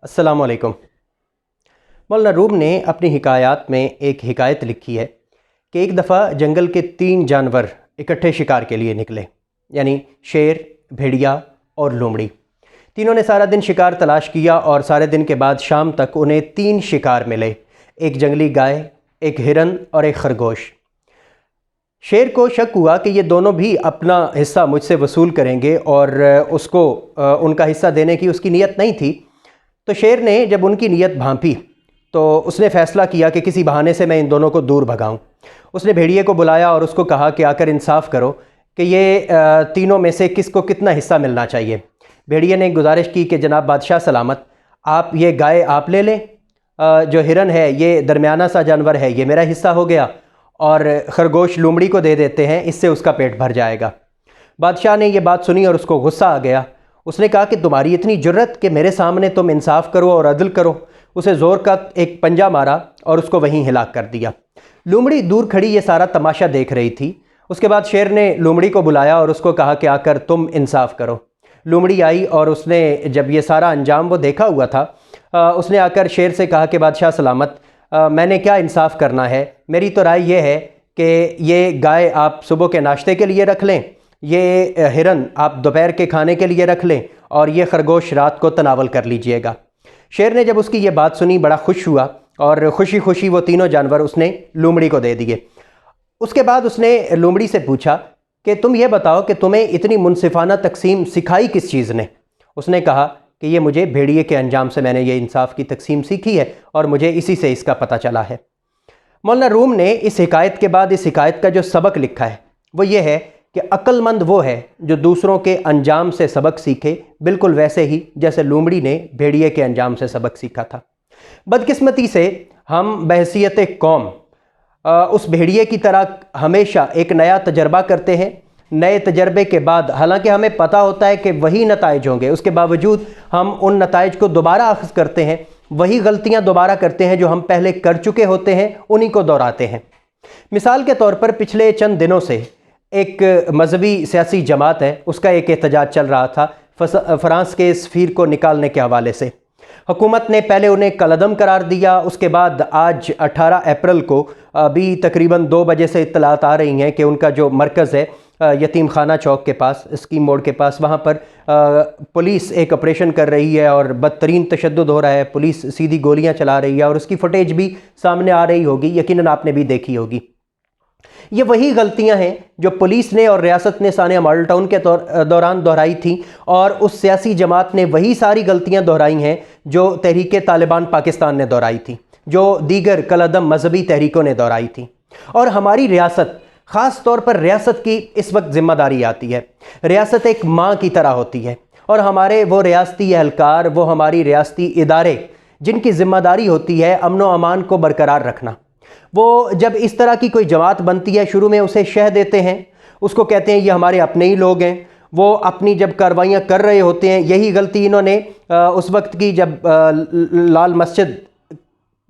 अस्सलाम वालेकुम। मौलाना रूम ने अपनी हिकायात में एक हिकायत लिखी है कि एक दफ़ा जंगल के 3 जानवर इकट्ठे शिकार के लिए निकले, यानी शेर, भेड़िया और लोमड़ी। तीनों ने सारा दिन शिकार तलाश किया और सारे दिन के बाद शाम तक उन्हें 3 शिकार मिले, एक जंगली गाय, एक हिरन और एक खरगोश। शेर को शक हुआ कि ये दोनों भी अपना हिस्सा मुझसे वसूल करेंगे और उसको उनका हिस्सा देने की उसकी नीयत नहीं थी। तो शेर ने जब उनकी नीयत भांपी तो उसने फ़ैसला किया कि किसी बहाने से मैं इन दोनों को दूर भगाऊं। उसने भेड़िए को बुलाया और उसको कहा कि आकर इंसाफ करो कि ये तीनों में से किसको कितना हिस्सा मिलना चाहिए। भेड़िए ने गुजारिश की कि जनाब बादशाह सलामत, आप ये गाय आप ले लें, जो हिरन है ये दरमियाना सा जानवर है, ये मेरा हिस्सा हो गया, और खरगोश लोमड़ी को दे देते हैं, इससे उसका पेट भर जाएगा। बादशाह ने ये बात सुनी और उसको गुस्सा आ गया। उसने कहा कि तुम्हारी इतनी जुर्रत कि मेरे सामने तुम इंसाफ करो और अदल करो। उसे ज़ोर का एक पंजा मारा और उसको वहीं हिलाक कर दिया। लोमड़ी दूर खड़ी ये सारा तमाशा देख रही थी। उसके बाद शेर ने लोमड़ी को बुलाया और उसको कहा कि आकर तुम इंसाफ करो। लोमड़ी आई और उसने जब ये सारा अंजाम वो देखा हुआ था, उसने आकर शेर से कहा कि बादशाह सलामत, मैंने क्या इंसाफ करना है, मेरी तो राय ये है कि ये गाय आप सुबह के नाश्ते के लिए रख लें, ये हिरन आप दोपहर के खाने के लिए रख लें और ये खरगोश रात को तनावल कर लीजिएगा। शेर ने जब उसकी ये बात सुनी बड़ा खुश हुआ और खुशी खुशी वो तीनों जानवर उसने लोमड़ी को दे दिए। उसके बाद उसने लोमड़ी से पूछा कि तुम ये बताओ कि तुम्हें इतनी मुनसिफाना तकसीम सिखाई किस चीज़ ने। उसने कहा कि ये मुझे भेड़िए के अंजाम से मैंने ये इंसाफ की तकसीम सीखी है और मुझे इसी से इसका पता चला है। मौलाना रूम ने इस हिकायत के बाद इस हिकायत का जो सबक लिखा है वो ये है कि अक्लमंद वो है जो दूसरों के अंजाम से सबक सीखे, बिल्कुल वैसे ही जैसे लोमड़ी ने भेड़िए के अंजाम से सबक सीखा था। बदकिस्मती से हम बहसीयत कौम उस भेड़िए की तरह हमेशा एक नया तजर्बा करते हैं। नए तजर्बे के बाद हालांकि हमें पता होता है कि वही नताइज होंगे, उसके बावजूद हम उन नताइज को दोबारा अख़ज़ करते हैं, वही गलतियां दोबारा करते हैं जो हम पहले कर चुके होते हैं, उन्हीं को दोहराते हैं। मिसाल के तौर पर पिछले चंद दिनों से एक मजहबी सियासी जमात है, उसका एक एहतजाज चल रहा था फ्रांस के सफ़ीर को निकालने के हवाले से। हुकूमत ने पहले उन्हें कलअदम करार दिया, उसके बाद आज 18 अप्रैल को अभी तकरीबन 2 बजे से इत्तलात आ रही हैं कि उनका जो मरकज़ है यतीम खाना चौक के पास, स्कीम मोड़ के पास, वहाँ पर पुलिस एक ऑपरेशन कर रही है और बदतरीन तशद्दुद हो रहा है। पुलिस सीधी गोलियाँ चला रही है और उसकी फुटेज भी सामने आ रही होगी, यकीनन आपने भी देखी होगी। ये वही गलतियां हैं जो पुलिस ने और रियासत ने सानिया मॉडल टाउन के दौरान दोहराई थी, और उस सियासी जमात ने वही सारी गलतियां दोहराई हैं जो तहरीक तालिबान पाकिस्तान ने दोहराई थी, जो दीगर कलअदम मजहबी तहरीकों ने दोहराई थी। और हमारी रियासत, ख़ास तौर पर रियासत की इस वक्त ज़िम्मेदारी आती है। रियासत एक माँ की तरह होती है और हमारे वो रियासती एहलकार, वो हमारी रियासती इदारे जिनकी ज़िम्मेदारी होती है अमन व अमान को बरकरार रखना, वो जब इस तरह की कोई जमात बनती है शुरू में उसे शह देते हैं, उसको कहते हैं ये हमारे अपने ही लोग हैं। वो अपनी जब कार्रवाइयाँ कर रहे होते हैं, यही गलती इन्होंने उस वक्त की जब लाल मस्जिद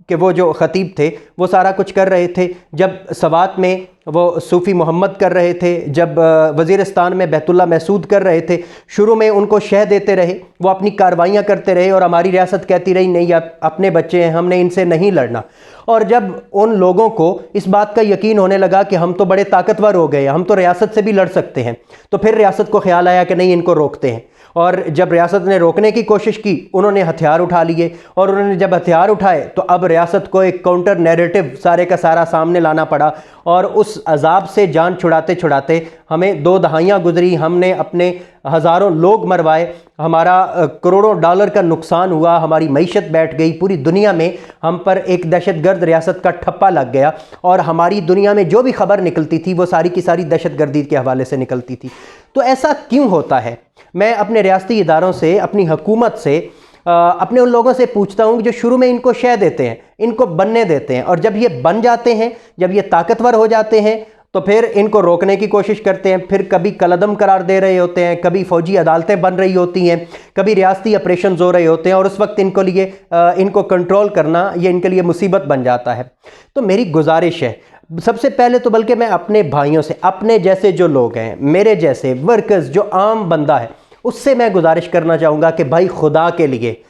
के वो जो ख़तीब थे वो सारा कुछ कर रहे थे, जब सवात में वो सूफ़ी मोहम्मद कर रहे थे, जब वज़ीरिस्तान में बैतुल्ला महसूद कर रहे थे, शुरू में उनको शह देते रहे, वो अपनी कार्रवाइयाँ करते रहे और हमारी रियासत कहती रही नहीं आप अपने बच्चे हैं, हमने इनसे नहीं लड़ना। और जब उन लोगों को इस बात का यकीन होने लगा कि हम तो बड़े ताकतवर हो गए, हम तो रियासत से भी लड़ सकते हैं, तो फिर रियासत को ख्याल आया कि नहीं इनको रोकते हैं। और जब रियासत ने रोकने की कोशिश की, उन्होंने हथियार उठा लिए, और उन्होंने जब हथियार उठाए तो अब रियासत को एक काउंटर नैरेटिव सारे का सारा सामने लाना पड़ा, और उस अजाब से जान छुड़ाते छुड़ाते हमें 2 दहाइयाँ गुजरी, हमने अपने हज़ारों लोग मरवाए, हमारा करोड़ों डॉलर का नुकसान हुआ, हमारी मईशत बैठ गई, पूरी दुनिया में हम पर एक दहशतगर्द रियासत का ठप्पा लग गया, और हमारी दुनिया में जो भी खबर निकलती थी वो सारी की सारी दहशतगर्दी के हवाले से निकलती थी। तो ऐसा क्यों होता है? मैं अपने रियासती इदारों से, अपनी हुकूमत से, अपने उन लोगों से पूछता हूँ जो शुरू में इनको शह देते हैं, इनको बनने देते हैं, और जब ये बन जाते हैं, जब ये ताकतवर हो जाते हैं, तो फिर इनको रोकने की कोशिश करते हैं। फिर कभी कलअदम करार दे रहे होते हैं, कभी फ़ौजी अदालतें बन रही होती हैं, कभी रियासती ऑपरेशन हो रहे होते हैं, और उस वक्त इनको कंट्रोल करना ये इनके लिए मुसीबत बन जाता है। तो मेरी गुजारिश है, सबसे पहले तो बल्कि मैं अपने भाइयों से, अपने जैसे जो लोग हैं, मेरे जैसे वर्कर्स, जो आम बंदा है, उससे मैं गुजारिश करना चाहूँगा कि भाई खुदा के लिए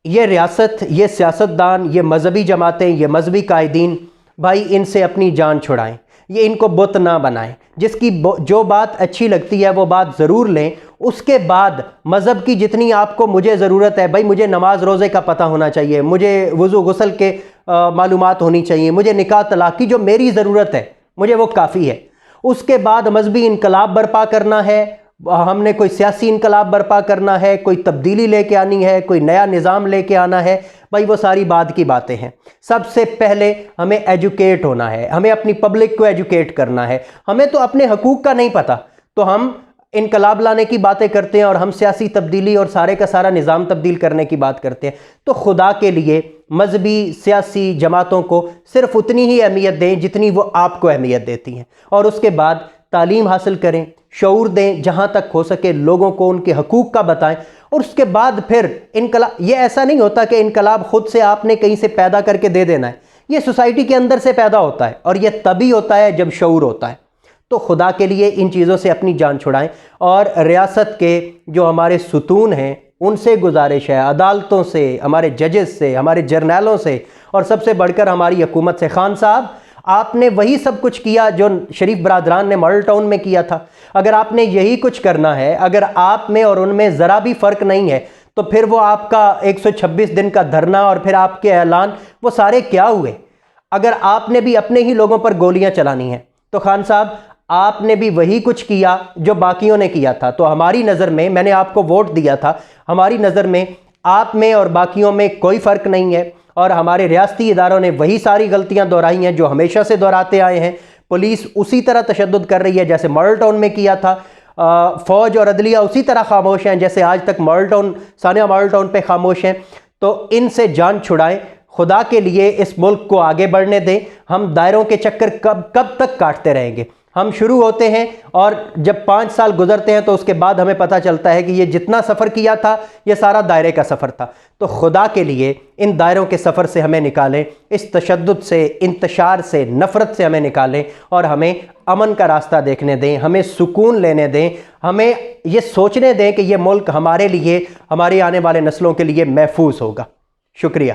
یہ ریاست، یہ سیاستدان، یہ مذہبی جماعتیں، یہ مذہبی قائدین، بھائی ان سے اپنی جان چھڑائیں، یہ ان کو بت نہ بنائیں۔ جس کی جو بات اچھی لگتی ہے وہ بات ضرور لیں، اس کے بعد مذہب کی جتنی آپ کو مجھے ضرورت ہے، بھائی مجھے نماز روزے کا پتہ ہونا چاہیے، مجھے وضو غسل کے معلومات ہونی چاہیے، مجھے نکاح طلاق کی جو میری ضرورت ہے مجھے وہ کافی ہے۔ اس کے بعد مذہبی انقلاب برپا کرنا ہے، ہم نے کوئی سیاسی انقلاب برپا کرنا ہے، کوئی تبدیلی لے کے آنی ہے، کوئی نیا نظام لے کے آنا ہے، بھائی وہ ساری بعد کی باتیں ہیں۔ سب سے پہلے ہمیں ایجوکیٹ ہونا ہے، ہمیں اپنی پبلک کو ایجوکیٹ کرنا ہے۔ ہمیں تو اپنے حقوق کا نہیں پتہ، تو ہم انقلاب لانے کی باتیں کرتے ہیں اور ہم سیاسی تبدیلی اور سارے کا سارا نظام تبدیل کرنے کی بات کرتے ہیں۔ تو خدا کے لیے مذہبی سیاسی جماعتوں کو صرف اتنی ہی اہمیت دیں جتنی وہ آپ کو اہمیت دیتی ہیں، اور اس کے بعد تعلیم حاصل کریں، شعور دیں، جہاں تک ہو سکے لوگوں کو ان کے حقوق کا بتائیں، اور اس کے بعد پھر انقلاب۔ یہ ایسا نہیں ہوتا کہ انقلاب خود سے آپ نے کہیں سے پیدا کر کے دے دینا ہے، یہ سوسائٹی کے اندر سے پیدا ہوتا ہے، اور یہ تبھی ہوتا ہے جب شعور ہوتا ہے۔ تو خدا کے لیے ان چیزوں سے اپنی جان چھڑائیں، اور ریاست کے جو ہمارے ستون ہیں ان سے گزارش ہے، عدالتوں سے، ہمارے ججز سے، ہمارے جرنیلوں سے، اور سب سے بڑھ کر ہماری حکومت سے۔ خان صاحب، آپ نے وہی سب کچھ کیا جو شریف برادران نے ماڈل ٹاؤن میں کیا تھا۔ اگر آپ نے یہی کچھ کرنا ہے، اگر آپ میں اور ان میں ذرا بھی فرق نہیں ہے، تو پھر وہ آپ کا 126 دن کا دھرنا اور پھر آپ کے اعلان وہ سارے کیا ہوئے؟ اگر آپ نے بھی اپنے ہی لوگوں پر گولیاں چلانی ہیں تو خان صاحب آپ نے بھی وہی کچھ کیا جو باقیوں نے کیا تھا۔ تو ہماری نظر میں نے آپ کو ووٹ دیا تھا، ہماری نظر میں آپ میں اور باقیوں میں کوئی فرق نہیں ہے، اور ہمارے ریاستی اداروں نے وہی ساری غلطیاں دہرائی ہیں جو ہمیشہ سے دہراتے آئے ہیں۔ پولیس اسی طرح تشدد کر رہی ہے جیسے ماڈل ٹاؤن میں کیا تھا، فوج اور عدلیہ اسی طرح خاموش ہیں جیسے آج تک ثانیہ ماڈل ٹاؤن پہ خاموش ہیں۔ تو ان سے جان چھڑائیں، خدا کے لیے اس ملک کو آگے بڑھنے دیں۔ ہم دائروں کے چکر کب تک کاٹتے رہیں گے؟ ہم شروع ہوتے ہیں اور جب 5 سال گزرتے ہیں تو اس کے بعد ہمیں پتہ چلتا ہے کہ یہ جتنا سفر کیا تھا یہ سارا دائرے کا سفر تھا۔ تو خدا کے لیے ان دائروں کے سفر سے ہمیں نکالیں، اس تشدد سے، انتشار سے، نفرت سے ہمیں نکالیں، اور ہمیں امن کا راستہ دیکھنے دیں، ہمیں سکون لینے دیں، ہمیں یہ سوچنے دیں کہ یہ ملک ہمارے لیے، ہماری آنے والے نسلوں کے لیے محفوظ ہوگا۔ شکریہ۔